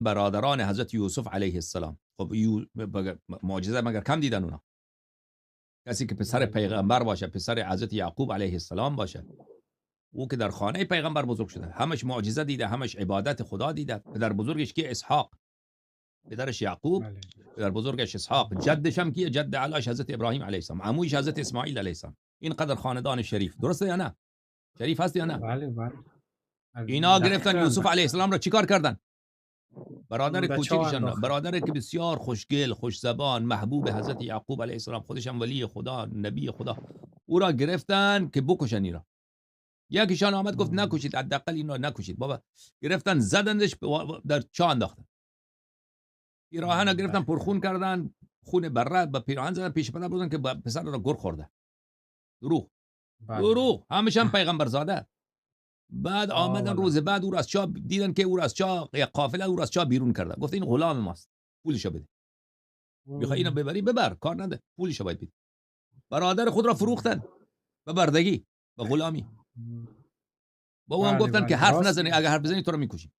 برادران حضرت یوسف علیه السلام. خب معجزه مگر کم دیدن اونا؟ کسی که پسر پیغمبر باشه، پسر حضرت یعقوب علیه السلام باشه، او که در خانه پیغمبر بزرگ شده، همش معجزه دیده، همش عبادت خدا دیده. پدر بزرگش که اسحاق، پدرش یعقوب، پدر بزرگش اسحاق، جدش هم کیه؟ جد علاش حضرت ابراهیم علیه السلام، عمویش حضرت اسماعیل علیه السلام. اینقدر خاندان شریف، درسته یا نه؟ شریف هست یا نه؟ بله. اینا گرفتن دقیقاً. یوسف علیه السلام را چیکار کردن؟ برادر بچه ها کوچکشان، انداختن. برادر که بسیار خوشگل، خوش زبان، محبوب حضرت یعقوب علیه السلام، خودش هم ولی خدا، نبی خدا، او را گرفتن که بکشن اینا. یکیشان آمد گفت نکشید، حداقل اینو نکشید. بابا گرفتن زدندش، در چاه انداختن. پیراهن گرفتن پرخون کردن، خون بره به پیراهن زدن، پیش پدر بودن که پسر را گر خورده. دروغ، همیشه هم پیغمبر زاده. بعد آمدن روز بعد او را از چاه دیدن که او را از چاه، یا قافله او را از چاه بیرون کردن. گفت این غلام ماست، پولشو بده. میخوای اینو ببری ببر، کار نده، پولشو باید بدی. برادر خود را فروختن به بردگی، به غلامی. با او هم گفتن که حرف نزنی، اگه حرف بزنی تو رو میکشیم.